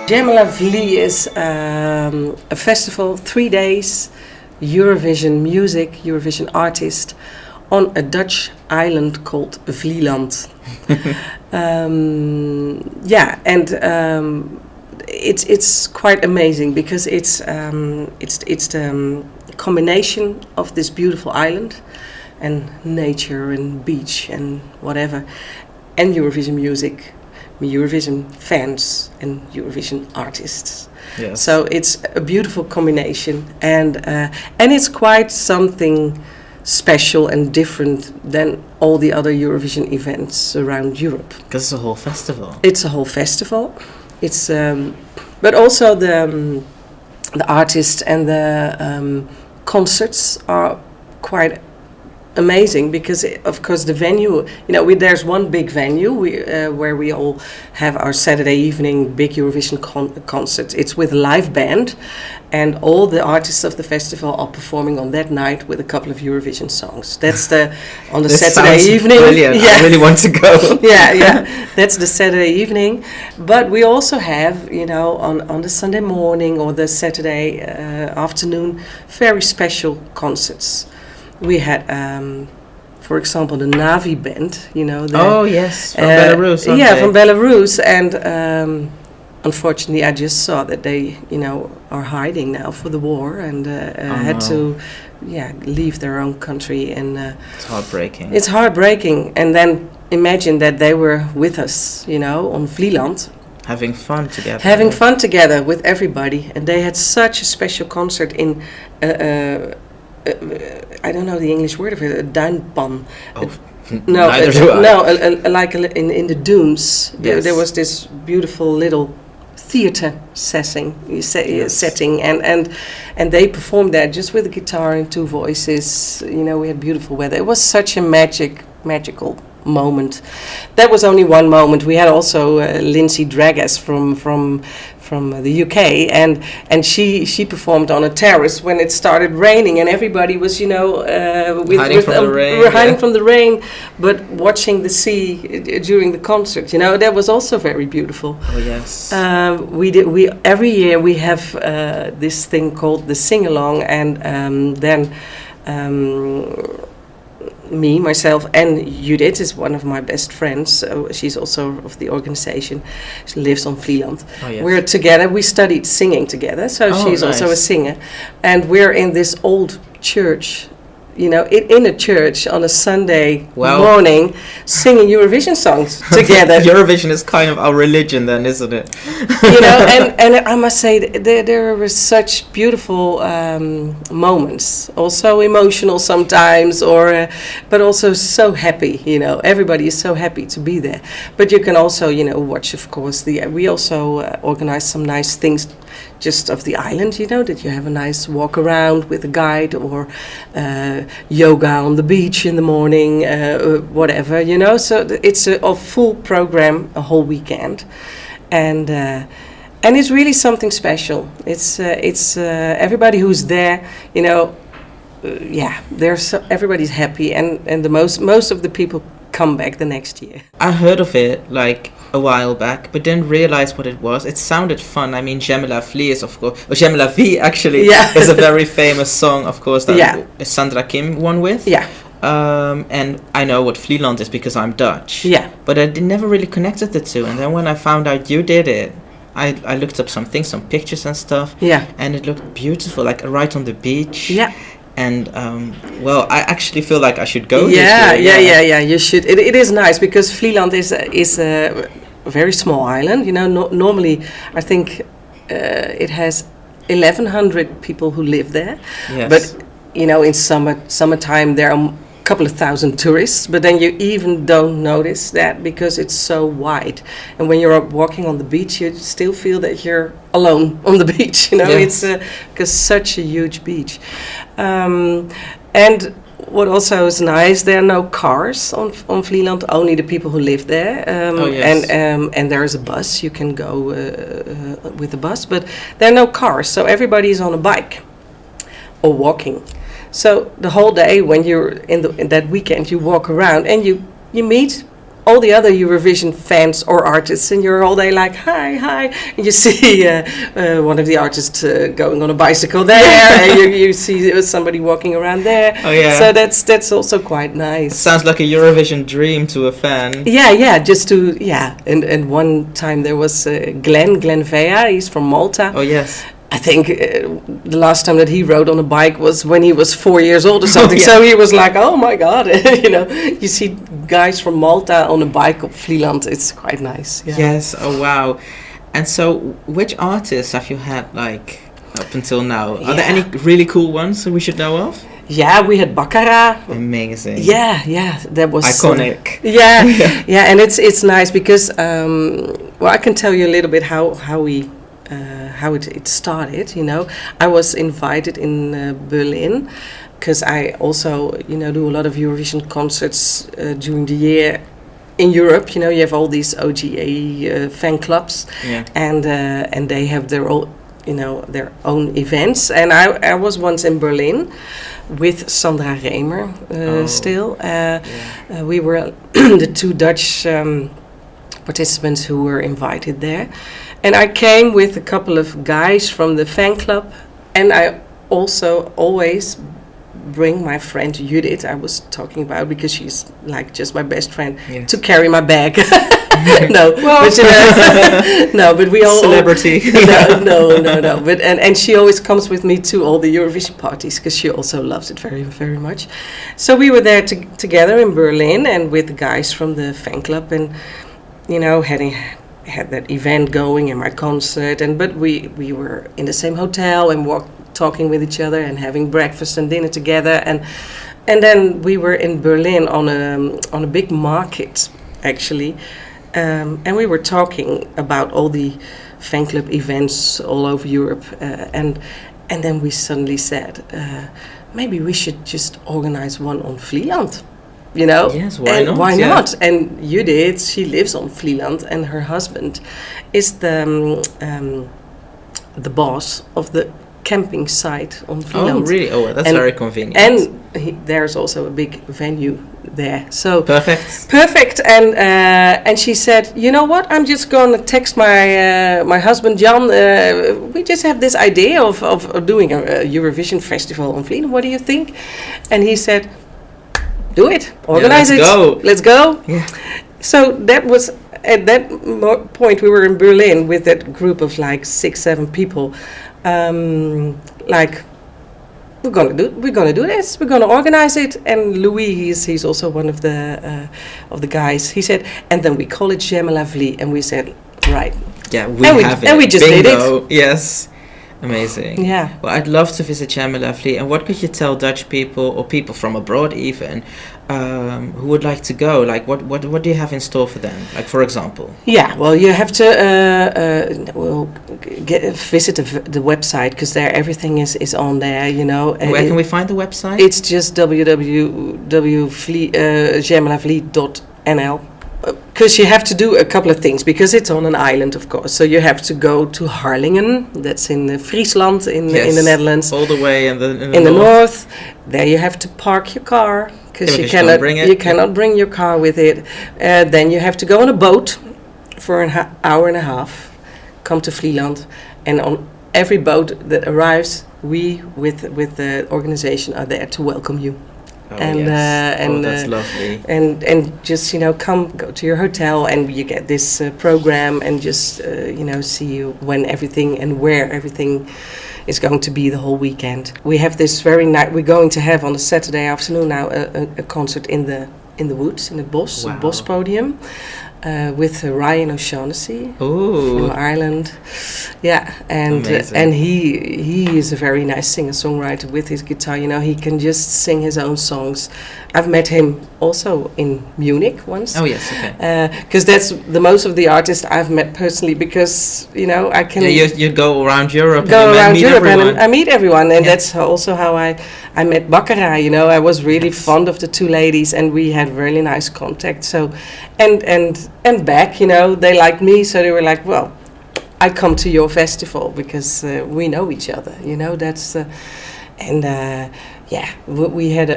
Vlie is a festival, 3 days, Eurovision music, Eurovision artist, on a Dutch island called Vlieland. It's quite amazing because it's the combination of this beautiful island and nature and beach and whatever, and Eurovision music, Eurovision fans and Eurovision artists. Yes. So it's a beautiful combination, and it's quite something special and different than all the other Eurovision events around Europe. Because it's a whole festival. It's a whole festival. It's but also the artists and the concerts are quite amazing because of course the venue, there's one big venue where we all have our Saturday evening big Eurovision concert. It's with a live band, and all the artists of the festival are performing on that night with a couple of Eurovision songs. That's on the Saturday evening. Brilliant. Yeah. I really want to go. yeah, that's the Saturday evening. But we also have, on the Sunday morning or the Saturday afternoon, very special concerts. We had, for example, the Navi band, Oh, yes, from Belarus. From Belarus. And unfortunately, I just saw that they, are hiding now for the war and had to, leave their own country. And it's heartbreaking. It's heartbreaking. And then imagine that they were with us, on Vlieland. Having fun together. Having fun together with everybody. And they had such a special concert in... I don't know the English word of it, a duinpan. Oh, neither do I. No, like in the dunes. Yes. There was this beautiful little theater setting, and they performed there just with a guitar and two voices. We had beautiful weather. It was such a magical moment. That was only one moment. We had also Lindsay Dragas from the UK, and she performed on a terrace when it started raining, and everybody was hiding from the rain, but watching the sea during the concert. That was also very beautiful. Oh yes. We every year we have this thing called the sing along, and then. Me, myself, and Judith is one of my best friends. She's also of the organization. She lives on Vlieland. Oh, yes. We're together. We studied singing together, so she's nice. also a singer. And we're in this old church, in a church on a Sunday morning, singing Eurovision songs together. Eurovision is kind of our religion then, isn't it? And I must say there were such beautiful moments, also emotional sometimes, but also so happy. Everybody is so happy to be there. But you can also, watch, of course. We also organize some nice things just of the island, that you have a nice walk around with a guide, or yoga on the beach in the morning, whatever, So it's a full program, a whole weekend, and it's really something special. It's everybody who's there, everybody's happy, and the most of the people come back the next year. I heard of it like a while back, but didn't realize what it was. It sounded fun. I mean, J'aime la Vlie is of course, J'aime la Vie actually is a very famous song, of course, that Sandra Kim won with. Yeah. And I know what Vlieland is because I'm Dutch. Yeah. But I never really connected the two. And then when I found out you did it, I looked up some pictures and stuff. Yeah. And it looked beautiful, like right on the beach. Yeah. And I actually feel like I should go. Yeah. You should. It is nice because Vlieland is a very small island. Normally I think it has 1,100 people who live there. Yes. But in summertime there are a couple of thousand tourists. But then you even don't notice that because it's so wide. And when you're walking on the beach, you still feel that you're alone on the beach. Yes. It's because such a huge beach. And what also is nice, there are no cars on Vlieland, only the people who live there. And there is a bus, you can go with the bus, but there are no cars, so everybody is on a bike or walking. So the whole day when you're in that weekend, you walk around and you meet all the other Eurovision fans or artists, and you're all day like, hi, and you see one of the artists going on a bicycle there, and you see somebody walking around there. Oh yeah. So that's also quite nice. Sounds like a Eurovision dream to a fan. Yeah, and one time there was Glenn Vea, he's from Malta. Oh yes. I think the last time that he rode on a bike was when he was 4 years old or something. Oh, yeah. So he was like, oh my God, you see guys from Malta on a bike of Vlieland. It's quite nice. Yeah. Yes, oh wow. And so which artists have you had like up until now? Are there any really cool ones that we should know of? Yeah, we had Baccarat. Amazing. Yeah, that was iconic. And it's nice because I can tell you a little bit how it started. I was invited in Berlin because I also do a lot of Eurovision concerts during the year in Europe. You have all these OGA fan clubs, and they have their own their own events. And I was once in Berlin with Sandra Remer. We were the two Dutch participants who were invited there. And I came with a couple of guys from the fan club, and I also always bring my friend Judith, I was talking about, because she's like just my best friend, to carry my bag. But we all celebrity. No. But and she always comes with me to all the Eurovision parties because she also loves it very, very much. So we were there together in Berlin and with the guys from the fan club, and had that event going and my concert, but we were in the same hotel and talking with each other and having breakfast and dinner together, and then we were in Berlin on a big market actually, and we were talking about all the fan club events all over Europe, and then we suddenly said maybe we should just organize one on Vlieland. Yes, why not? And Judith, she lives on Vlieland, and her husband is the boss of the camping site on Vlieland. Oh, really? Oh, that's very convenient. And there's also a big venue there. So perfect. And she said, you know what? I'm just going to text my husband Jan. We just have this idea of doing a Eurovision festival on Vlieland. What do you think? And he said, do it, organize it. Let's go. Yeah. So that was at that point we were in Berlin with that group of like 6-7 people. Like we're gonna do this. We're gonna organize it. And Louis, he's also one of the guys. He said, and then we call it J'aime la Vlie. And we said, right. Yeah, have it. And we just did it. Yes. Amazing. Yeah. Well, I'd love to visit J'aime la Vlie. And what could you tell Dutch people or people from abroad even who would like to go? Like, what do you have in store for them? Like, for example. Yeah. Well, you have to visit the website because there everything is on there. Where can we find the website? It's just www.j'aimelavlie.nl. Because you have to do a couple of things, because it's on an island, of course. So you have to go to Harlingen, that's in Friesland, in the Netherlands. All the way in the north. There you have to park your car, because you cannot bring your car with it. Then you have to go on a boat for an hour and a half, come to Vlieland, and on every boat that arrives, we with the organization are there to welcome you. That's lovely. And just go to your hotel, and you get this program, and just see when everything and where everything is going to be the whole weekend. We have this very night. We're going to have on a Saturday afternoon now a concert in the woods, in the Bos, wow. The Bos Podium. With Ryan O'Shaughnessy from Ireland, and he is a very nice singer-songwriter with his guitar. He can just sing his own songs. I've met him also in Munich once. Oh yes, okay. Because that's the most of the artists I've met personally. Because I can. Yeah, you go around Europe. And I meet everyone, and that's also how I met Baccarat. I was really fond of the two ladies, and we had really nice contact. So, and back, they liked me, so they were like, well, I come to your festival because we know each other. We had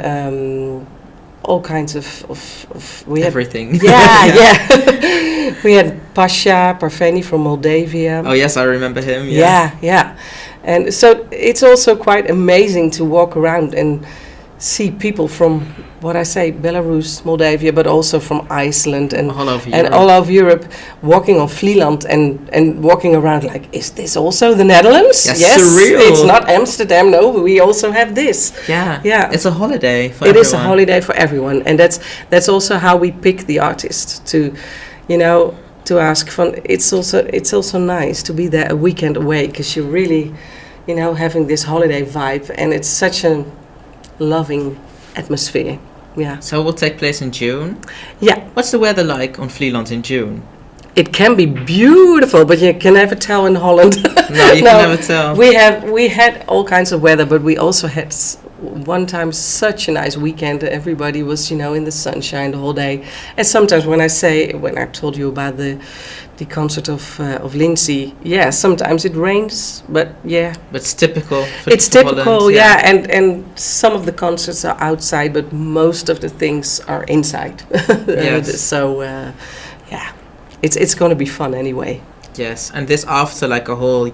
all kinds of we everything. had, yeah. We had Pasha Parveni from Moldavia. Oh yes, I remember him. Yeah. And so it's also quite amazing to walk around and see people from Belarus, Moldavia, but also from Iceland and all over Europe walking on Vlieland and walking around like, is this also the Netherlands? Yes, surreal. It's not Amsterdam. No, we also have this. Yeah. It's a holiday for everyone. It is a holiday for everyone, and that's also how we pick the artist to, to ask fun. It's also nice to be there a weekend away because you're really, having this holiday vibe, and it's such a loving atmosphere. Yeah. So it will take place in June? Yeah. What's the weather like on Vlieland in June? It can be beautiful, but you can never tell in Holland. No, you can never tell. We had all kinds of weather, but we also had one time such a nice weekend. Everybody was, in the sunshine the whole day. And sometimes when I told you about the concert of Lindsay, sometimes it rains, but yeah. But it's typical. It's typical, Holland, and some of the concerts are outside, but most of the things are inside. Yes. So, it's going to be fun anyway. Yes, and this after like a whole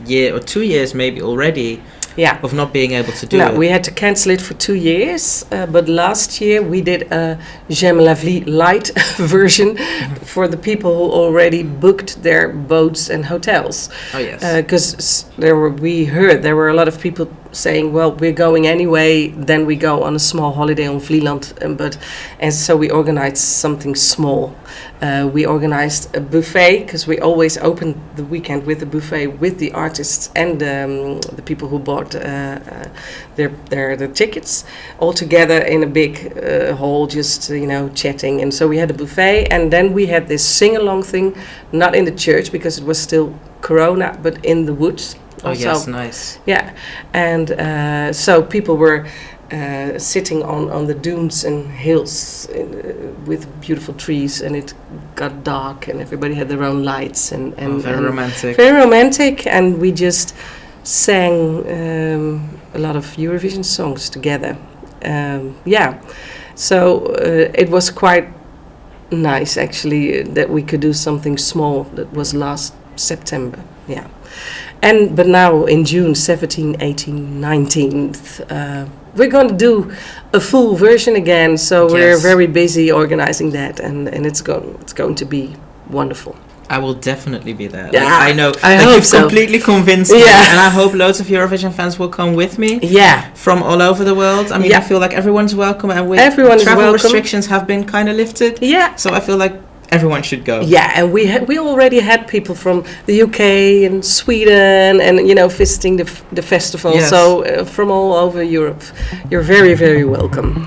year or 2 years maybe already. Yeah. Of not being able to do it. No, we had to cancel it for 2 years, but last year we did a J'aime la Vlie light version for the people who already booked their boats and hotels. Oh yes. Because we heard there were a lot of people saying, well, we're going anyway, then we go on a small holiday on Vlieland, and so we organized something small. We organized a buffet because we always open the weekend with a buffet with the artists and the people who bought their tickets all together in a big hall, just chatting. And so we had a buffet, and then we had this sing-along thing, not in the church because it was still Corona, but in the woods. Oh yes, nice. Yeah, and so people were sitting on the dunes and hills with beautiful trees, and it got dark, and everybody had their own lights and very romantic. Very romantic, and we just sang a lot of Eurovision songs together. So it was quite nice actually that we could do something small. That was last September. Yeah. But now in June 17, 18, 19th, we're going to do a full version again. So we're very busy organizing that, and it's going to be wonderful. I will definitely be there. Yeah, I know. I hope you've so. Completely convinced me, and I hope loads of Eurovision fans will come with me. Yeah, from all over the world. I mean, I feel like everyone's welcome, and travel restrictions have been kind of lifted. Yeah, so I feel like everyone should go. Yeah, and we already had people from the UK and Sweden, and visiting the festival. Yes. So from all over Europe, you're very, very welcome.